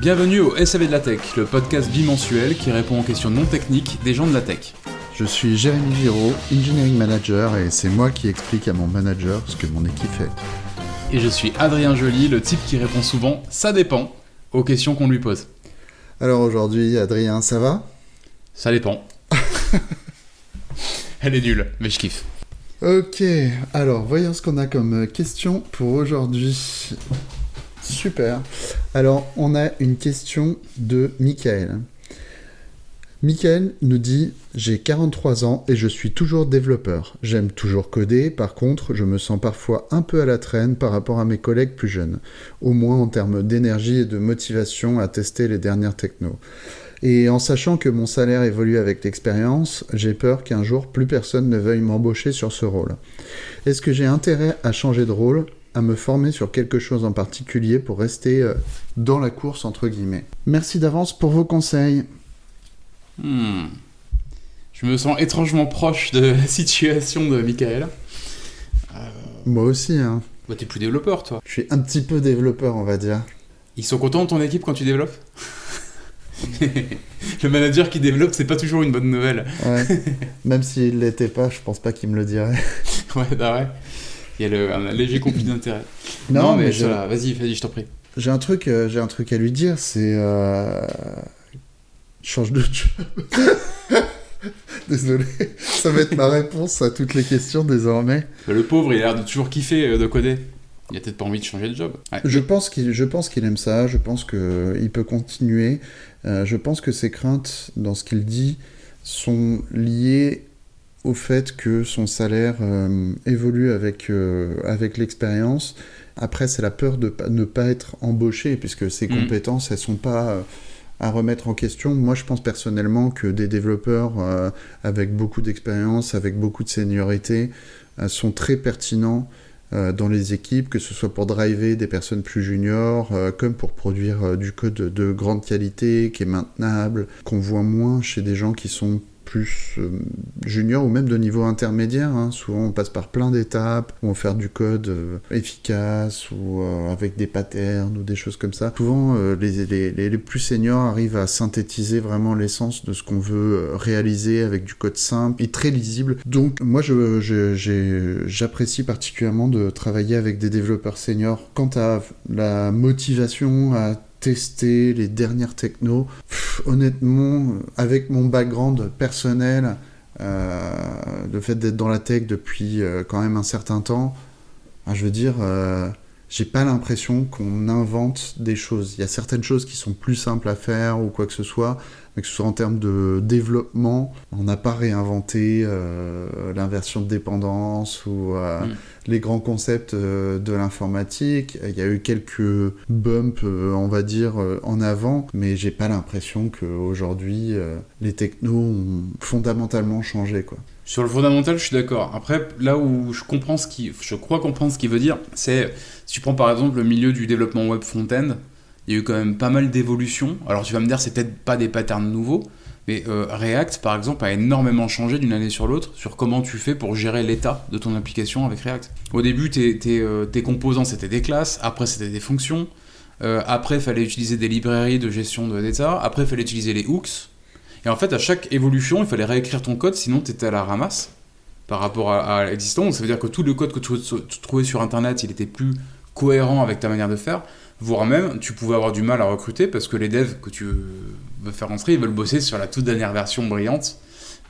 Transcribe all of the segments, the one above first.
Bienvenue au SAV de la Tech, le podcast bimensuel qui répond aux questions non techniques des gens de la tech. Je suis Jérémy Giraud, Engineering Manager, et c'est moi qui explique à mon manager ce que mon équipe fait. Et je suis Adrien Joly, le type qui répond souvent « ça dépend » aux questions qu'on lui pose. Alors aujourd'hui, Adrien, ça va ? Ça dépend. Elle est nulle, mais je kiffe. Ok, alors voyons ce qu'on a comme question pour aujourd'hui. Super. Alors, on a une question de Michael. Michael nous dit « J'ai 43 ans et je suis toujours développeur. J'aime toujours coder, par contre, je me sens parfois un peu à la traîne par rapport à mes collègues plus jeunes, au moins en termes d'énergie et de motivation à tester les dernières technos. Et en sachant que mon salaire évolue avec l'expérience, j'ai peur qu'un jour plus personne ne veuille m'embaucher sur ce rôle. Est-ce que j'ai intérêt à changer de rôle ? À me former sur quelque chose en particulier pour rester dans la course, entre guillemets. Merci d'avance pour vos conseils. Je me sens étrangement proche de la situation de Michael. Moi aussi, hein. Bah, t'es plus développeur, toi. Je suis un petit peu développeur, on va dire. Ils sont contents de ton équipe quand tu développes ? Le manager qui développe, c'est pas toujours une bonne nouvelle. Ouais. Même s'il l'était pas, je pense pas qu'il me le dirait. Ouais, bah ouais. Il y a un léger conflit d'intérêt. Non, mais vas-y, je t'en prie. J'ai un truc à lui dire, c'est... Change de job. Désolé, ça va être ma réponse à toutes les questions désormais. Le pauvre, il a l'air de toujours kiffer de coder. Il a peut-être pas envie de changer de job. Ouais. Je pense qu'il aime ça, je pense qu'il peut continuer. Je pense que ses craintes dans ce qu'il dit sont liées au fait que son salaire évolue avec l'expérience. Après, c'est la peur de ne pas être embauché, puisque ses compétences, elles ne sont pas à remettre en question. Moi, je pense personnellement que des développeurs avec beaucoup d'expérience, avec beaucoup de seniorité, sont très pertinents dans les équipes, que ce soit pour driver des personnes plus juniors, comme pour produire du code de grande qualité, qui est maintenable, qu'on voit moins chez des gens qui sont plus juniors ou même de niveau intermédiaire. Hein. Souvent, on passe par plein d'étapes, où on fait du code efficace ou avec des patterns ou des choses comme ça. Souvent, les plus seniors arrivent à synthétiser vraiment l'essence de ce qu'on veut réaliser avec du code simple et très lisible. Donc, moi, j'apprécie particulièrement de travailler avec des développeurs seniors. Quant à la motivation à tester les dernières technos, honnêtement, avec mon background personnel, le fait d'être dans la tech depuis quand même un certain temps, je veux dire, j'ai pas l'impression qu'on invente des choses. Il y a certaines choses qui sont plus simples à faire ou quoi que ce soit, mais que ce soit en termes de développement, on n'a pas réinventé l'inversion de dépendance ou les grands concepts de l'informatique. Il y a eu quelques bumps, on va dire, en avant, mais j'ai pas l'impression qu'aujourd'hui, les technos ont fondamentalement changé, quoi. Sur le fondamental, je suis d'accord. Après, là où je crois comprendre ce qu'il veut dire, c'est, si tu prends par exemple le milieu du développement web front-end, il y a eu quand même pas mal d'évolutions. Alors tu vas me dire, c'est peut-être pas des patterns nouveaux, mais React, par exemple, a énormément changé d'une année sur l'autre sur comment tu fais pour gérer l'état de ton application avec React. Au début, tes composants, c'était des classes, après c'était des fonctions, après il fallait utiliser des librairies de gestion de data, après il fallait utiliser les hooks. Et en fait, à chaque évolution, il fallait réécrire ton code, sinon tu étais à la ramasse par rapport à l'existant. Donc ça veut dire que tout le code que tu trouvais sur Internet, il était plus cohérent avec ta manière de faire, voire même, tu pouvais avoir du mal à recruter parce que les devs que tu veux faire rentrer, ils veulent bosser sur la toute dernière version brillante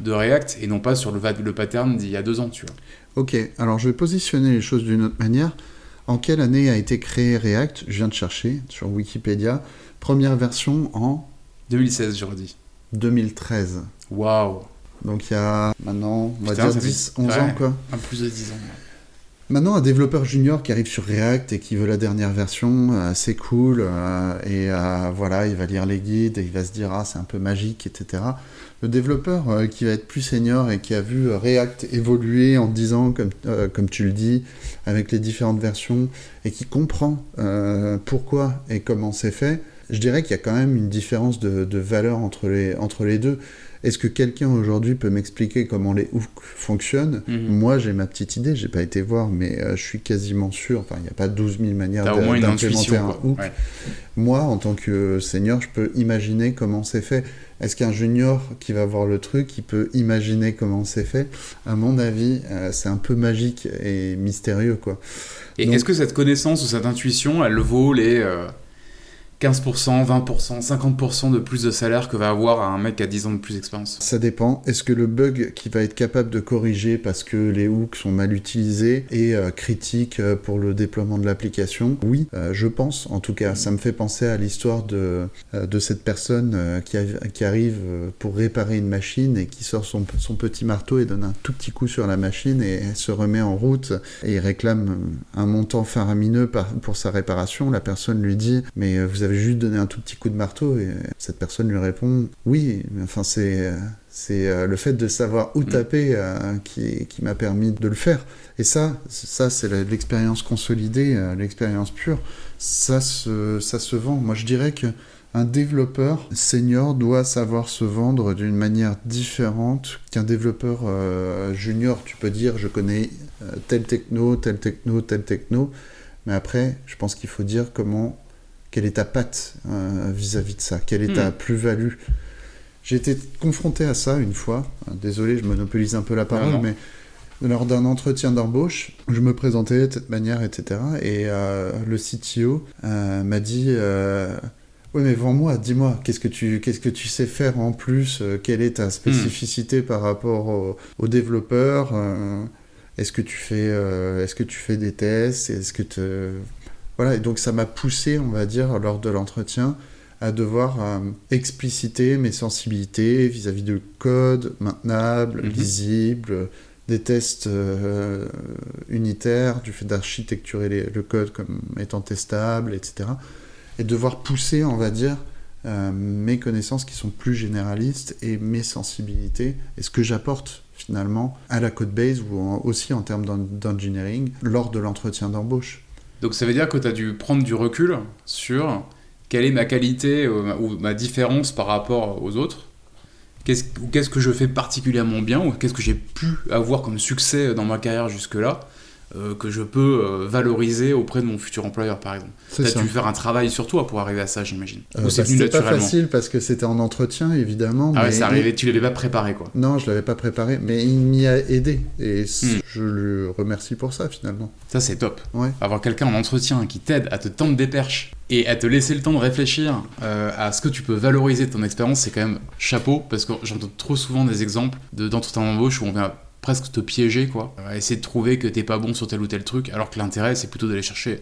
de React et non pas sur le pattern d'il y a 2 ans, tu vois. Ok, alors je vais positionner les choses d'une autre manière. En quelle année a été créé React ? Je viens de chercher sur Wikipédia. Première version en 2016, j'aurais dit. 2013. Waouh. Donc il y a maintenant, on va dire 10, 11 ans, quoi. Un plus de 10 ans. Maintenant, un développeur junior qui arrive sur React et qui veut la dernière version, c'est cool, et voilà, il va lire les guides et il va se dire « Ah, c'est un peu magique, etc. » Le développeur qui va être plus senior et qui a vu React évoluer en 10 ans, comme tu le dis, avec les différentes versions, et qui comprend pourquoi et comment c'est fait, je dirais qu'il y a quand même une différence de valeur entre les deux. Est-ce que quelqu'un aujourd'hui peut m'expliquer comment les hooks fonctionnent? Moi, j'ai ma petite idée, j'ai pas été voir, mais je suis quasiment sûr, enfin, il n'y a pas 12 000 manières d'implémenter un hook. Ouais. Moi, en tant que senior, je peux imaginer comment c'est fait. Est-ce qu'un junior qui va voir le truc, il peut imaginer comment c'est fait? À mon avis, c'est un peu magique et mystérieux, quoi. Et donc, est-ce que cette connaissance ou cette intuition, elle vaut les 15%, 20%, 50% de plus de salaire que va avoir un mec qui a 10 ans de plus d'expérience? Ça dépend. Est-ce que le bug qu'il va être capable de corriger parce que les hooks sont mal utilisés est critique pour le déploiement de l'application? Oui, je pense. En tout cas, ça me fait penser à l'histoire de cette personne qui arrive pour réparer une machine et qui sort son petit marteau et donne un tout petit coup sur la machine et elle se remet en route et il réclame un montant faramineux pour sa réparation. La personne lui dit « Mais vous avez juste donné un tout petit coup de marteau » et cette personne lui répond « Oui, enfin c'est le fait de savoir où taper qui m'a permis de le faire. » Et ça c'est l'expérience consolidée, l'expérience pure. Ça se vend. Moi, je dirais qu'un développeur senior doit savoir se vendre d'une manière différente qu'un développeur junior. Tu peux dire « Je connais telle techno, mais après, je pense qu'il faut dire quelle est ta patte vis-à-vis de ça, quelle est ta plus-value. J'ai été confronté à ça une fois, désolé, je monopolise un peu la parole, mais lors d'un entretien d'embauche, je me présentais de cette manière, etc. Et le CTO m'a dit oui, mais vends-moi, dis-moi, qu'est-ce que tu sais faire en plus, quelle est ta spécificité par rapport aux développeurs, est-ce que tu fais des tests, Voilà, et donc ça m'a poussé, on va dire, lors de l'entretien, à devoir expliciter mes sensibilités vis-à-vis de code maintenable, lisible, des tests unitaires, du fait d'architecturer le code comme étant testable, etc. Et devoir pousser, on va dire, mes connaissances qui sont plus généralistes et mes sensibilités, et ce que j'apporte finalement à la codebase ou aussi en termes d'engineering lors de l'entretien d'embauche. Donc ça veut dire que tu as dû prendre du recul sur quelle est ma qualité ou ma différence par rapport aux autres. Qu'est-ce que je fais particulièrement bien ou qu'est-ce que j'ai pu avoir comme succès dans ma carrière jusque-là que je peux valoriser auprès de mon futur employeur, par exemple. Tu as dû faire un travail sur toi pour arriver à ça, j'imagine. Ou c'est venu naturellement? Pas facile parce que c'était en entretien, évidemment. Ah ouais, c'est arrivé, tu l'avais pas préparé, quoi. Non, je l'avais pas préparé, mais il m'y a aidé. Et je le remercie pour ça, finalement. Ça, c'est top. Ouais. Avoir quelqu'un en entretien qui t'aide à te tendre des perches et à te laisser le temps de réfléchir à ce que tu peux valoriser de ton expérience, c'est quand même chapeau, parce que j'entends trop souvent des exemples d'entretien d'embauche où on vient presque te piéger, quoi, essayer de trouver que t'es pas bon sur tel ou tel truc, alors que l'intérêt c'est plutôt d'aller chercher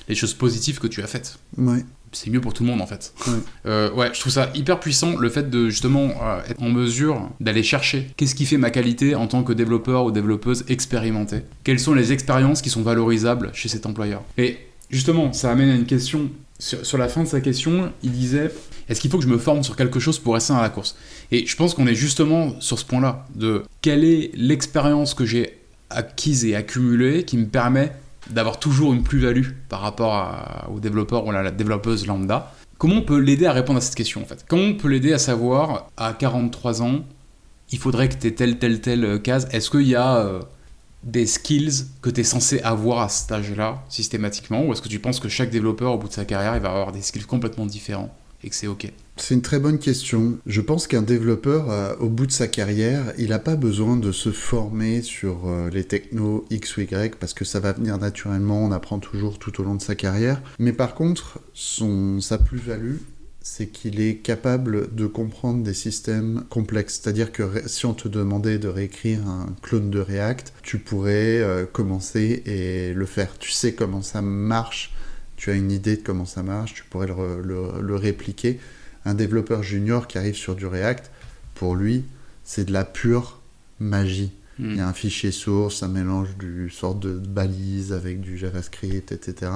les choses positives que tu as faites. Ouais. C'est mieux pour tout le monde en fait. Ouais, je trouve ça hyper puissant, le fait de justement être en mesure d'aller chercher qu'est-ce qui fait ma qualité en tant que développeur ou développeuse expérimentée. Quelles sont les expériences qui sont valorisables chez cet employeur. Et justement, ça amène à une question. Sur la fin de sa question, il disait est-ce qu'il faut que je me forme sur quelque chose pour rester dans la course? Et je pense qu'on est justement sur ce point-là, de quelle est l'expérience que j'ai acquise et accumulée qui me permet d'avoir toujours une plus-value par rapport au développeur ou à la développeuse lambda. Comment on peut l'aider à répondre à cette question en fait? Comment on peut l'aider à savoir, à 43 ans, il faudrait que tu aies telle case? Est-ce qu'il y a des skills que tu es censé avoir à cet âge-là, systématiquement? Ou est-ce que tu penses que chaque développeur, au bout de sa carrière, il va avoir des skills complètement différents et que c'est OK? C'est une très bonne question. Je pense qu'un développeur, au bout de sa carrière, il n'a pas besoin de se former sur les technos X ou Y, parce que ça va venir naturellement, on apprend toujours tout au long de sa carrière. Mais par contre, sa plus-value, c'est qu'il est capable de comprendre des systèmes complexes. C'est-à-dire que si on te demandait de réécrire un clone de React, tu pourrais commencer et le faire. Tu sais comment ça marche, tu as une idée de comment ça marche, tu pourrais le répliquer. Un développeur junior qui arrive sur du React, pour lui, c'est de la pure magie. Il y a un fichier source, un mélange du sorte de balise avec du JavaScript, etc.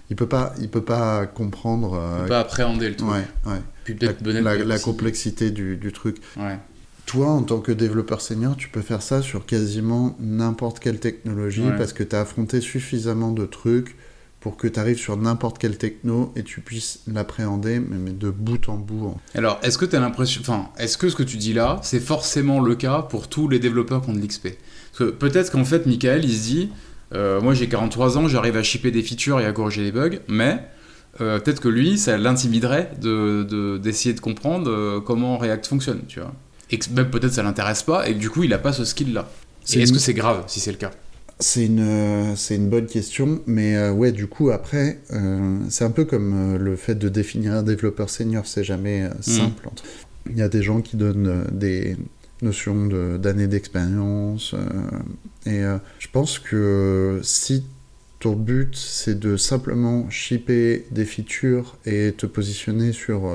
Il peut pas comprendre. Il peut pas appréhender le truc. Ouais. Puis peut-être la complexité du truc. Ouais. Toi, en tant que développeur senior, tu peux faire ça sur quasiment n'importe quelle technologie parce que tu as affronté suffisamment de trucs pour que tu arrives sur n'importe quelle techno et tu puisses l'appréhender, mais de bout en bout. Alors, est-ce que tu as l'impression... Enfin, est-ce que ce que tu dis là, c'est forcément le cas pour tous les développeurs qui ont de l'XP? Parce que peut-être qu'en fait, Michael, il se dit, moi j'ai 43 ans, j'arrive à shipper des features et à corriger des bugs, mais peut-être que lui, ça l'intimiderait d'essayer de comprendre comment React fonctionne, tu vois. Et que même peut-être ça l'intéresse pas, et que du coup, il a pas ce skill-là. Est-ce que c'est grave, si c'est le cas? C'est une bonne question, mais ouais, du coup, après, c'est un peu comme le fait de définir un développeur senior, c'est jamais simple. Il y a des gens qui donnent des notions d'années d'expérience, et je pense que si ton but, c'est de simplement shipper des features et te positionner sur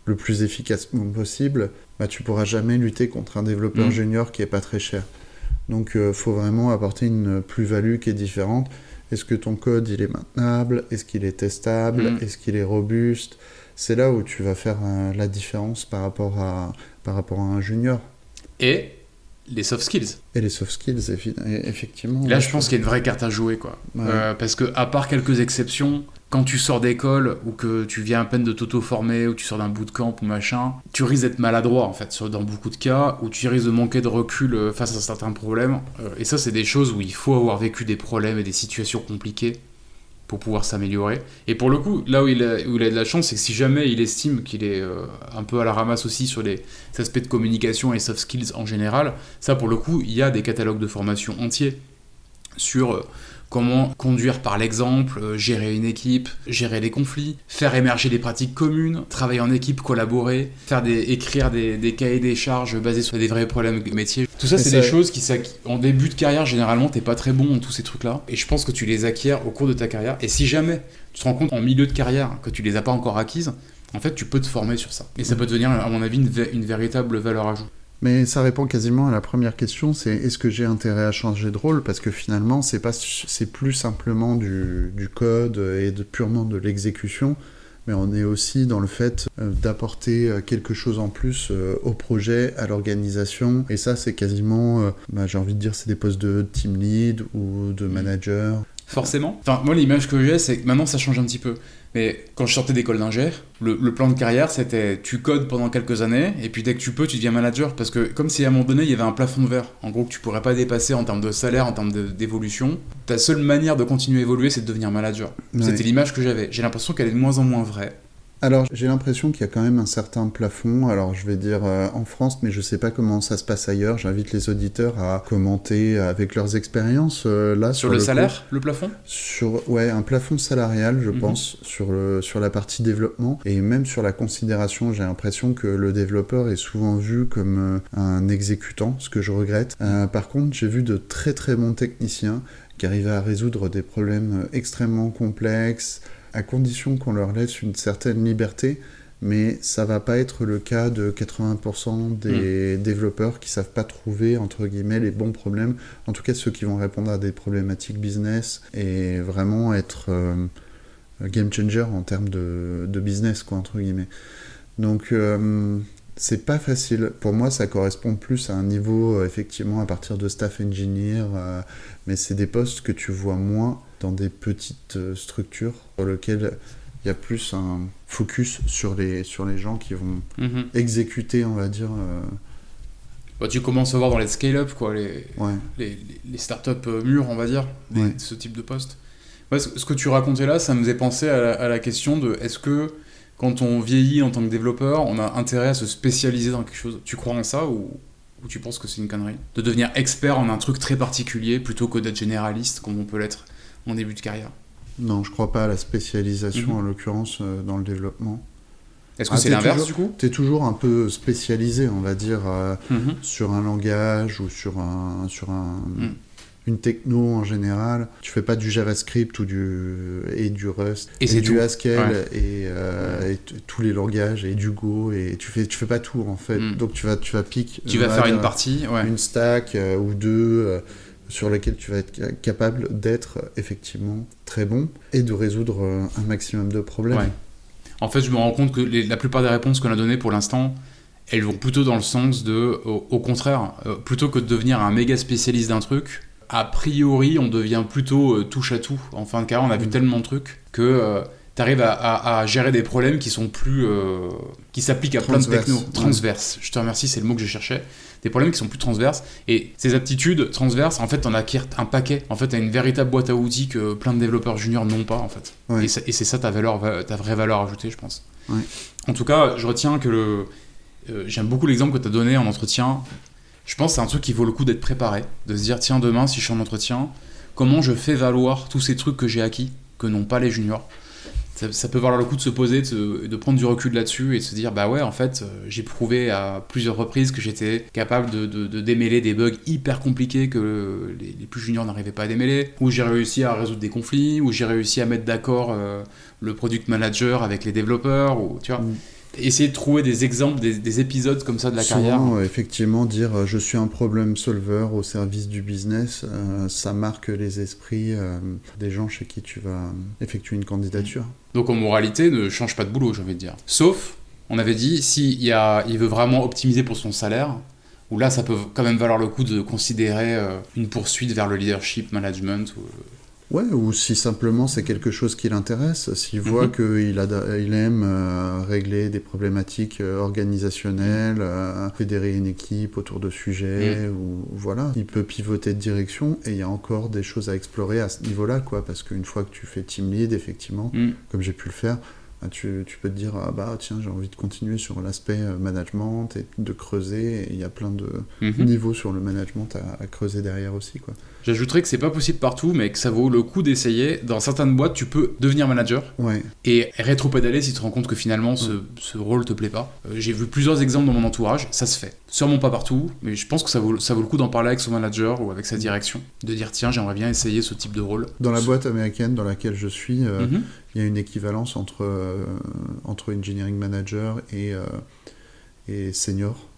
le plus efficacement possible, bah, tu pourras jamais lutter contre un développeur junior qui est pas très cher. Donc, faut vraiment apporter une plus-value qui est différente. Est-ce que ton code, il est maintenable? Est-ce qu'il est testable? Est-ce qu'il est robuste? C'est là où tu vas faire la différence par rapport à un junior. Et les soft skills. Et les soft skills, effectivement. Là, je pense qu'il y a une vraie carte à jouer, quoi. Ouais. Parce que, à part quelques exceptions, quand tu sors d'école ou que tu viens à peine de t'auto-former ou tu sors d'un bootcamp ou machin, tu risques d'être maladroit, en fait, dans beaucoup de cas, où tu risques de manquer de recul face à certains problèmes. Et ça, c'est des choses où il faut avoir vécu des problèmes et des situations compliquées pour pouvoir s'améliorer. Et pour le coup, là où il a de la chance, c'est que si jamais il estime qu'il est un peu à la ramasse aussi sur les aspects de communication et soft skills en général, ça, pour le coup, il y a des catalogues de formation entiers sur comment conduire par l'exemple, gérer une équipe, gérer les conflits, faire émerger des pratiques communes, travailler en équipe, collaborer, écrire des cahiers des charges basés sur des vrais problèmes métiers. Tout ça, c'est des choses qui, en début de carrière, généralement, t'es pas très bon en tous ces trucs-là. Et je pense que tu les acquiers au cours de ta carrière. Et si jamais tu te rends compte en milieu de carrière que tu les as pas encore acquises, en fait, tu peux te former sur ça. Et ça peut devenir, à mon avis, une véritable valeur ajoutée. Mais ça répond quasiment à la première question, c'est est-ce que j'ai intérêt à changer de rôle? Parce que finalement, c'est plus simplement du code et purement de l'exécution, mais on est aussi dans le fait d'apporter quelque chose en plus au projet, à l'organisation. Et ça, c'est quasiment, j'ai envie de dire, c'est des postes de team lead ou de manager. Forcément. Enfin, moi, l'image que j'ai, c'est que maintenant, ça change un petit peu. Mais quand je sortais d'école d'ingé, le plan de carrière, c'était tu codes pendant quelques années, et puis dès que tu peux, tu deviens manager. Parce que comme si à un moment donné, il y avait un plafond de verre, en gros, que tu pourrais pas dépasser en termes de salaire, en termes d'évolution, ta seule manière de continuer à évoluer, c'est de devenir manager. Ouais. C'était l'image que j'avais. J'ai l'impression qu'elle est de moins en moins vraie. Alors, j'ai l'impression qu'il y a quand même un certain plafond, alors je vais dire en France, mais je sais pas comment ça se passe ailleurs. J'invite les auditeurs à commenter avec leurs expériences là. Sur le salaire, le plafond ? Ouais, un plafond salarial, je pense, sur la partie développement, et même sur la considération. J'ai l'impression que le développeur est souvent vu comme un exécutant, ce que je regrette. Par contre, j'ai vu de très très bons techniciens qui arrivaient à résoudre des problèmes extrêmement complexes, à condition qu'on leur laisse une certaine liberté, mais ça va pas être le cas de 80% des développeurs qui savent pas trouver, entre guillemets, les bons problèmes, en tout cas ceux qui vont répondre à des problématiques business et vraiment être game changer en termes de business, quoi, entre guillemets. Donc c'est pas facile. Pour moi, ça correspond plus à un niveau, effectivement, à partir de staff engineer, mais c'est des postes que tu vois moins dans des petites structures sur lesquelles il y a plus un focus sur les gens qui vont exécuter, on va dire. Bah, tu commences à voir dans les scale-up, quoi, les startups mûres, on va dire, ce type de poste. Ouais, ce que tu racontais là, ça me faisait penser à la question de est-ce que quand on vieillit en tant que développeur, on a intérêt à se spécialiser dans quelque chose? Tu crois en ça ou tu penses que c'est une connerie? De devenir expert en un truc très particulier plutôt que d'être généraliste comme on peut l'être en début de carrière? Non, je crois pas à la spécialisation, en l'occurrence, dans le développement. Est-ce que c'est l'inverse, du coup? T'es toujours un peu spécialisé, on va dire, sur un langage ou sur une techno en général. Tu fais pas du JavaScript et du Rust et du Haskell et tous les langages et du Go, et tu fais pas tout, en fait. Donc tu vas piquer. Tu vas faire une partie, une stack ou deux sur lesquels tu vas être capable d'être effectivement très bon et de résoudre un maximum de problèmes. Ouais. En fait, je me rends compte que la plupart des réponses qu'on a données pour l'instant, elles vont plutôt dans le sens de, au contraire, plutôt que de devenir un méga spécialiste d'un truc, a priori, on devient plutôt touche à tout. En fin de carrière, on a vu tellement de trucs que t'arrives à gérer des problèmes qui sont plus... qui s'appliquent à plein de technos. Transverses. Je te remercie, c'est le mot que je cherchais. Des problèmes qui sont plus transverses. Et ces aptitudes transverses, en fait, t'en acquiers un paquet. En fait, t'as une véritable boîte à outils que plein de développeurs juniors n'ont pas, en fait. Ouais. Et c'est ça ta vraie valeur ajoutée, je pense. Ouais. En tout cas, je retiens que j'aime beaucoup l'exemple que t'as donné en entretien. Je pense que c'est un truc qui vaut le coup d'être préparé. De se dire, tiens, demain, si je suis en entretien, comment je fais valoir tous ces trucs que j'ai acquis, que n'ont pas les juniors. Ça peut valoir le coup de se poser, de prendre du recul là-dessus et de se dire bah ouais, en fait, j'ai prouvé à plusieurs reprises que j'étais capable de démêler des bugs hyper compliqués que les plus juniors n'arrivaient pas à démêler, où j'ai réussi à résoudre des conflits, où j'ai réussi à mettre d'accord le product manager avec les développeurs, ou tu vois. Essayer de trouver des exemples, des épisodes comme ça de la carrière. Effectivement, dire je suis un problem solver au service du business, ça marque les esprits des gens chez qui tu vas effectuer une candidature. Donc en moralité, ne change pas de boulot, j'ai envie de dire. Sauf, on avait dit, s'il veut vraiment optimiser pour son salaire, où là ça peut quand même valoir le coup de considérer une poursuite vers le leadership management. Ouais, ou si simplement c'est quelque chose qui l'intéresse, s'il voit qu'il aime régler des problématiques organisationnelles, fédérer une équipe autour de sujets, ou voilà, il peut pivoter de direction et il y a encore des choses à explorer à ce niveau-là, quoi, parce qu'une fois que tu fais team lead, effectivement, comme j'ai pu le faire, tu peux te dire, ah bah tiens, j'ai envie de continuer sur l'aspect management et de creuser, et il y a plein de niveaux sur le management à creuser derrière aussi, quoi. J'ajouterais que c'est pas possible partout, mais que ça vaut le coup d'essayer. Dans certaines boîtes, tu peux devenir manager et rétro-pédaler si tu te rends compte que finalement ce rôle te plaît pas. J'ai vu plusieurs exemples dans mon entourage, ça se fait. Sûrement pas partout, mais je pense que ça vaut le coup d'en parler avec son manager ou avec sa direction, de dire tiens, j'aimerais bien essayer ce type de rôle. Dans la boîte américaine dans laquelle je suis, il y a une équivalence entre engineering manager et senior.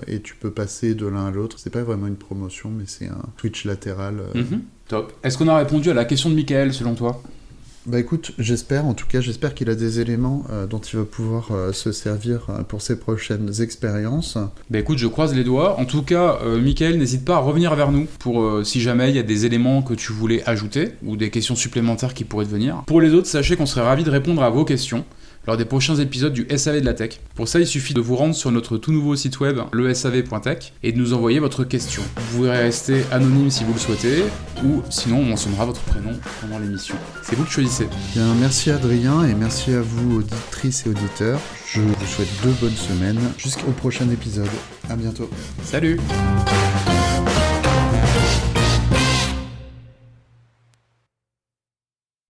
Et tu peux passer de l'un à l'autre. C'est pas vraiment une promotion, mais c'est un switch latéral. Top. Est-ce qu'on a répondu à la question de Michael, selon toi ? Bah écoute, j'espère qu'il a des éléments dont il va pouvoir se servir pour ses prochaines expériences. Bah écoute, je croise les doigts. En tout cas, Michael, n'hésite pas à revenir vers nous pour si jamais il y a des éléments que tu voulais ajouter ou des questions supplémentaires qui pourraient te venir. Pour les autres, sachez qu'on serait ravis de répondre à vos questions lors des prochains épisodes du SAV de la Tech. Pour ça, il suffit de vous rendre sur notre tout nouveau site web, lesav.tech, et de nous envoyer votre question. Vous pourrez rester anonyme si vous le souhaitez, ou sinon on mentionnera votre prénom pendant l'émission. C'est vous qui choisissez. Bien, merci Adrien, et merci à vous, auditrices et auditeurs. Je vous souhaite 2 bonnes semaines. Jusqu'au prochain épisode. À bientôt. Salut.